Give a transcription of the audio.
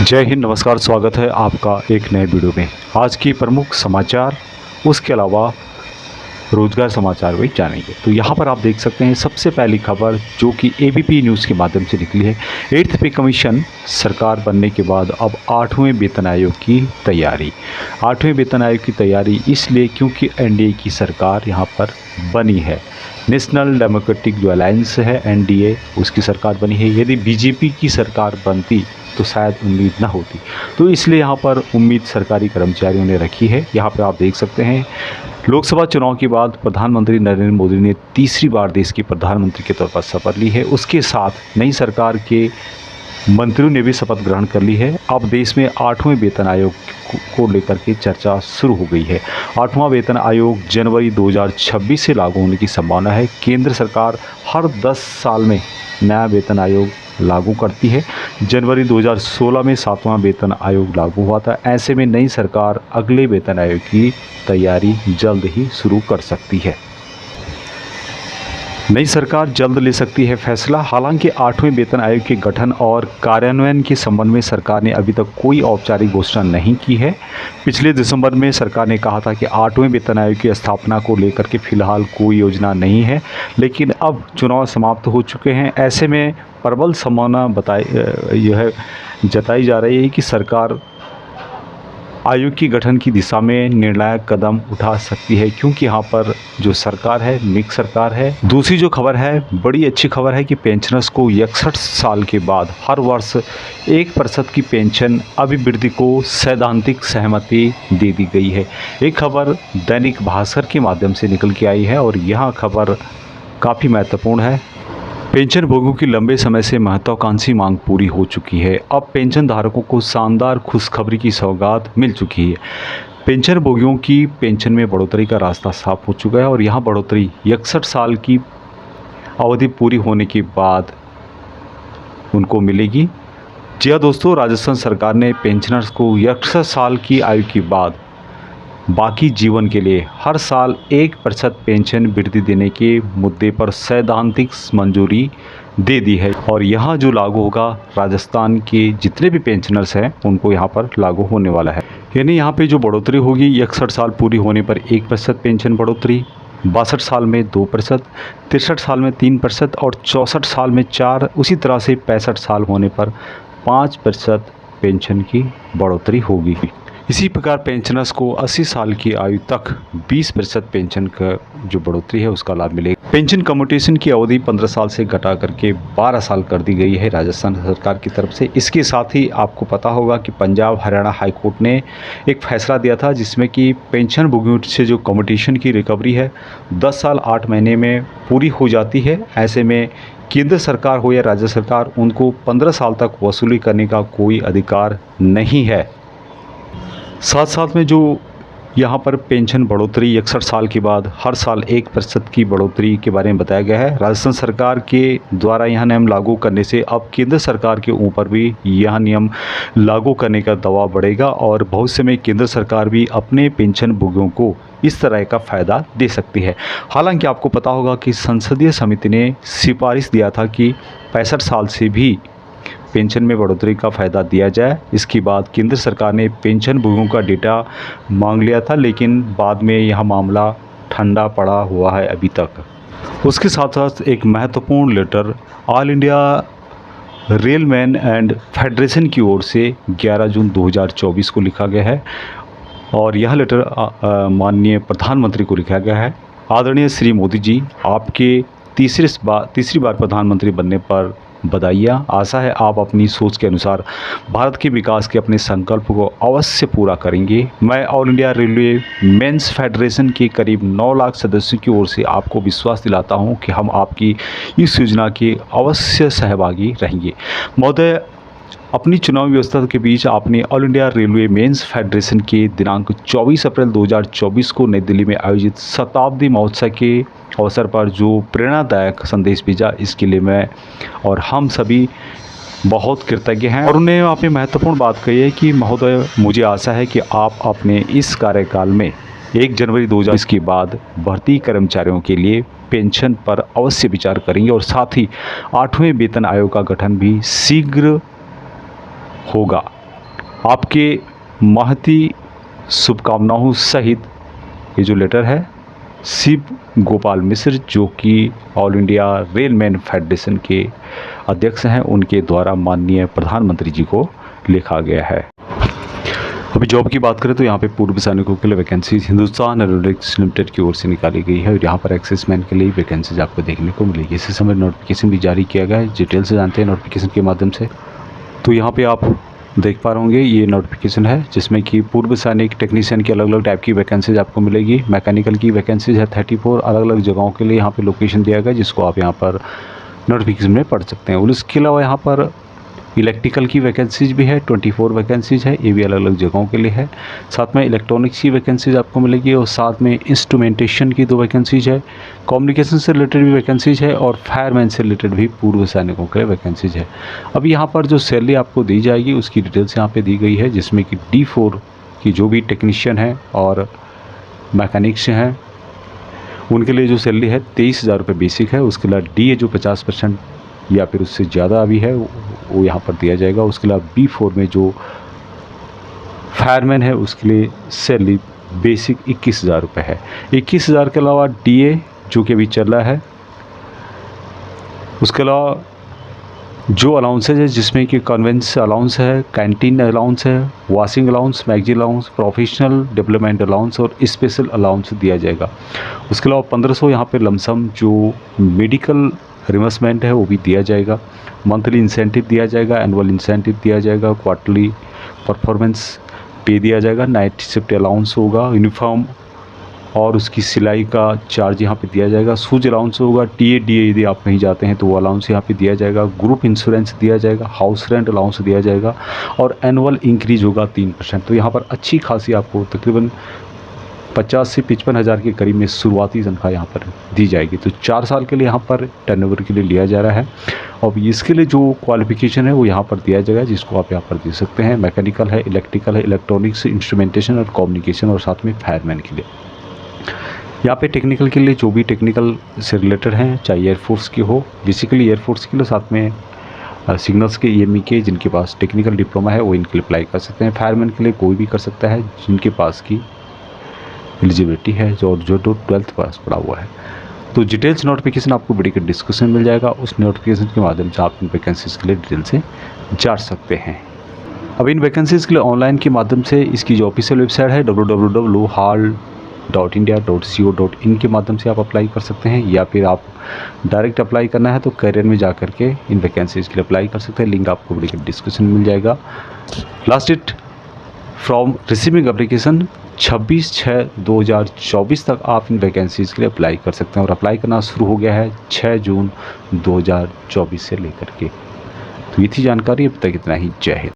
जय हिंद, नमस्कार। स्वागत है आपका एक नए वीडियो में। आज की प्रमुख समाचार, उसके अलावा रोजगार समाचार भी जानेंगे। तो यहाँ पर आप देख सकते हैं सबसे पहली खबर जो कि एबीपी न्यूज़ के माध्यम से निकली है। 8th पे कमीशन सरकार बनने के बाद अब 8वें वेतन आयोग की तैयारी। 8वें वेतन आयोग की तैयारी इसलिए क्योंकि एनडीए की सरकार यहाँ पर बनी है। नेशनल डेमोक्रेटिक जो अलायंस है एनडीए, उसकी सरकार बनी है। यदि बीजेपी की सरकार बनती तो शायद उम्मीद ना होती, तो इसलिए यहाँ पर उम्मीद सरकारी कर्मचारियों ने रखी है। यहाँ पर आप देख सकते हैं लोकसभा चुनाव के बाद प्रधानमंत्री नरेंद्र मोदी ने तीसरी बार देश के प्रधानमंत्री के तौर पर शपथ ली है। उसके साथ नई सरकार के मंत्रियों ने भी शपथ ग्रहण कर ली है। अब देश में 8वें वेतन आयोग को लेकर के चर्चा शुरू हो गई है। 8वां वेतन आयोग जनवरी 2026 से लागू होने की संभावना है। केंद्र सरकार हर 10 साल में नया वेतन आयोग लागू करती है। जनवरी 2016 में 7वां वेतन आयोग लागू हुआ था। ऐसे में नई सरकार अगले वेतन आयोग की तैयारी जल्द ही शुरू कर सकती है। नई सरकार जल्द ले सकती है फैसला। हालांकि 8वें वेतन आयोग के गठन और कार्यान्वयन के संबंध में सरकार ने अभी तक कोई औपचारिक घोषणा नहीं की है। पिछले दिसंबर में सरकार ने कहा था कि 8वें वेतन आयोग की स्थापना को लेकर के फिलहाल कोई योजना नहीं है, लेकिन अब चुनाव समाप्त हो चुके हैं। ऐसे में प्रबल संभावना यह जताई जा रही है कि सरकार आयोग की गठन की दिशा में निर्णायक कदम उठा सकती है, क्योंकि यहाँ पर जो सरकार है मिक्स सरकार है। दूसरी जो खबर है, बड़ी अच्छी खबर है कि पेंशनर्स को 61 साल के बाद हर वर्ष 1% की पेंशन अभिवृद्धि को सैद्धांतिक सहमति दे दी गई है। एक खबर दैनिक भास्कर के माध्यम से निकल के आई है और यह खबर काफ़ी महत्वपूर्ण है। पेंशन भोगियों की लंबे समय से महत्वाकांक्षी मांग पूरी हो चुकी है। अब पेंशन धारकों को शानदार खुशखबरी की सौगात मिल चुकी है। पेंशन भोगियों की पेंशन में बढ़ोतरी का रास्ता साफ हो चुका है और यहां बढ़ोतरी 61 साल की अवधि पूरी होने के बाद उनको मिलेगी। जी हाँ दोस्तों, राजस्थान सरकार ने पेंशनर्स को 61 साल की आयु के बाद बाकी जीवन के लिए हर साल 1% पेंशन वृद्धि देने के मुद्दे पर सैद्धांतिक मंजूरी दे दी है। और यहाँ जो लागू होगा, राजस्थान के जितने भी पेंशनर्स हैं उनको यहाँ पर लागू होने वाला है। यानी यहाँ पे जो बढ़ोतरी होगी, 61 साल पूरी होने पर 1% पेंशन बढ़ोतरी, 62 साल में 2%, 63 साल में 3% और 64 साल में 4%, उसी तरह से 65 साल होने पर 5% पेंशन की बढ़ोतरी होगी। इसी प्रकार पेंशनर्स को 80 साल की आयु तक 20% पेंशन का जो बढ़ोतरी है उसका लाभ मिलेगा। पेंशन कम्यूटेशन की अवधि 15 साल से घटा करके 12 साल कर दी गई है राजस्थान सरकार की तरफ से। इसके साथ ही आपको पता होगा कि पंजाब हरियाणा हाई कोर्ट ने एक फैसला दिया था जिसमें कि पेंशन भोगियों से जो कम्यूटेशन की रिकवरी है 10 साल 8 महीने में पूरी हो जाती है। ऐसे में केंद्र सरकार हो या राज्य सरकार, उनको 15 साल तक वसूली करने का कोई अधिकार नहीं है। साथ साथ में जो यहाँ पर पेंशन बढ़ोतरी 61 साल के बाद हर साल 1% की बढ़ोतरी के बारे में बताया गया है। राजस्थान सरकार के द्वारा यह नियम लागू करने से अब केंद्र सरकार के ऊपर भी यह नियम लागू करने का दबाव बढ़ेगा और भविष्य में केंद्र सरकार भी अपने पेंशन भोगियों को इस तरह का फ़ायदा दे सकती है। हालांकि आपको पता होगा कि संसदीय समिति ने सिफारिश दिया था कि 65 साल से भी पेंशन में बढ़ोतरी का फ़ायदा दिया जाए। इसके बाद केंद्र सरकार ने पेंशन भोगियों का डेटा मांग लिया था, लेकिन बाद में यह मामला ठंडा पड़ा हुआ है अभी तक। उसके साथ साथ एक महत्वपूर्ण letter all India railmen and federation की ओर से 11 जून 2024 को लिखा गया है और यह लेटर माननीय प्रधानमंत्री को लिखा गया है। आदरणीय श्री मोदी जी, आपके तीसरी बार प्रधानमंत्री बनने पर बधाइयाँ। आशा है आप अपनी सोच के अनुसार भारत के विकास के अपने संकल्प को अवश्य पूरा करेंगे। मैं all India railway men's federation के करीब 9 लाख सदस्यों की ओर से आपको विश्वास दिलाता हूं कि हम आपकी इस योजना के अवश्य सहभागी रहेंगे। महोदय, अपनी चुनावी व्यवस्था के बीच आपने all India railway men's federation के दिनांक 24 अप्रैल 2024 को नई दिल्ली में आयोजित शताब्दी महोत्सव के अवसर पर जो प्रेरणादायक संदेश भेजा, इसके लिए मैं और हम सभी बहुत कृतज्ञ हैं। और उन्हें आपने महत्वपूर्ण बात कही है कि महोदय, मुझे आशा है कि आप अपने इस कार्यकाल में 1 जनवरी 2020 के बाद भर्ती कर्मचारियों के लिए पेंशन पर अवश्य विचार करेंगे और साथ ही 8वें वेतन आयोग का गठन भी शीघ्र होगा। आपके महती शुभकामनाओं सहित ये जो लेटर है शिव गोपाल मिश्र जो कि ऑल इंडिया रेलमैन फेडरेशन के अध्यक्ष हैं, उनके द्वारा माननीय प्रधानमंत्री जी को लिखा गया है। अभी जॉब की बात करें तो यहाँ पे पूर्व सैनिकों के लिए वैकेंसीज हिंदुस्तान एरोनॉटिक्स लिमिटेड की ओर से निकाली गई है और यहाँ पर एक्सेसमैन के लिए वैकेंसीज आपको देखने को मिलेगी। इसी समय नोटिफिकेशन भी जारी किया गया है, डिटेल से जानते हैं नोटिफिकेशन के माध्यम से। तो यहाँ पे आप देख पा रहे होंगे ये नोटिफिकेशन है जिसमें कि पूर्व सैनिक टेक्नीशियन की अलग अलग टाइप की वैकेंसीज आपको मिलेगी। मैकेनिकल की वैकेंसीज है 34 अलग अलग जगहों के लिए यहाँ पे लोकेशन दिया गया जिसको आप यहाँ पर नोटिफिकेशन में पढ़ सकते हैं। और इसके अलावा यहाँ पर इलेक्ट्रिकल की वैकेंसीज भी है 24 वैकेंसीज है, ये भी अलग अलग जगहों के लिए है। साथ में इलेक्ट्रॉनिक्स की वैकेंसीज आपको मिलेगी और साथ में इंस्ट्रूमेंटेशन की 2 वैकेंसीज है, कम्युनिकेशन से रिलेटेड भी वैकेंसीज है और फायरमैन से रिलेटेड भी पूर्व सैनिकों के लिए वैकेंसीज है। अब यहाँ पर जो सैलरी आपको दी जाएगी उसकी डिटेल्स यहाँ पे दी गई है जिसमें कि D4 की जो भी टेक्नीशियन है और मैकेनिक्स हैं उनके लिए जो सैलरी है 23,000 रुपये बेसिक है। उसके अलावा DA जो 50% या फिर उससे ज़्यादा अभी है वो यहाँ पर दिया जाएगा। उसके अलावा B4 में जो फायरमैन है उसके लिए सैलरी बेसिक 21,000 रुपये है। 21,000 के अलावा DA जो कि अभी चल रहा है, उसके अलावा जो अलाउंसेज है जिसमें कि कन्वेंस अलाउंस है, कैंटीन अलाउंस है, washing allowance, मैगजी allowance, professional development allowance और स्पेशल अलाउंस दिया जाएगा। उसके अलावा 1500 यहाँ पे लमसम जो मेडिकल रिमर्समेंट है वो भी दिया जाएगा। मंथली इंसेंटिव दिया जाएगा, एनुअल इंसेंटिव दिया जाएगा, क्वार्टरली परफॉर्मेंस पे दिया जाएगा, नाइट शिफ्ट अलाउंस होगा, यूनिफॉर्म और उसकी सिलाई का चार्ज यहाँ पे दिया जाएगा, शूज अलाउंस होगा, DA यदि आप कहीं जाते हैं तो वो अलाउंस यहाँ पे दिया जाएगा, ग्रुप इंश्योरेंस दिया जाएगा, हाउस रेंट अलाउंस दिया जाएगा और एनुअल इंक्रीज होगा 3%। तो यहाँ पर अच्छी खासी आपको तकरीबन 50 से 55 हज़ार के करीब में शुरुआती तनख्वाह यहाँ पर दी जाएगी। तो 4 साल के लिए यहाँ पर टर्नओवर के लिए लिया जा रहा है और इसके लिए जो क्वालिफिकेशन है वो यहाँ पर दिया जाएगा जिसको आप यहाँ पर दे सकते हैं। मैकेनिकल है, इलेक्ट्रिकल है, इलेक्ट्रॉनिक्स, इंस्ट्रूमेंटेशन और कम्युनिकेशन और साथ में फायरमैन के लिए। यहाँ पे टेक्निकल के लिए जो भी टेक्निकल से रिलेटेड हैं, चाहे एयरफोर्स की हो, बेसिकली एयरफोर्स के लिए, साथ में सिग्नल्स के EME के जिनके पास टेक्निकल डिप्लोमा है वो इनके लिए अप्लाई कर सकते हैं। फायरमैन के लिए कोई भी कर सकता है जिनके पास की एलिजिबिलिटी है जो 12th पास पड़ा हुआ है। तो डिटेल्स नोटिफिकेशन आपको वीडियो के डिस्क्रिप्शन मिल जाएगा, उस नोटिफिकेशन के माध्यम से आप इन वैकेंसीज़ के लिए डिटेल से जान सकते हैं। अब इन वैकेंसीज़ के लिए ऑनलाइन के माध्यम से इसकी जो ऑफिशियल वेबसाइट है www.hal.india.co.in के माध्यम से आप अप्लाई कर सकते हैं या फिर आप डायरेक्ट अप्लाई करना है तो करियर में जा करके इन वैकेंसीज़ के लिए अप्लाई कर सकते हैं। लिंक आपको वीडियो के डिस्क्रिप्शन में मिल जाएगा। Last date from receiving application 26/6/2024 तक आप इन वैकेंसीज़ के लिए अप्लाई कर सकते हैं और अप्लाई करना शुरू हो गया है 6 जून 2024 से लेकर के। तो ये थी जानकारी, अब तक इतना ही। जय हिंद।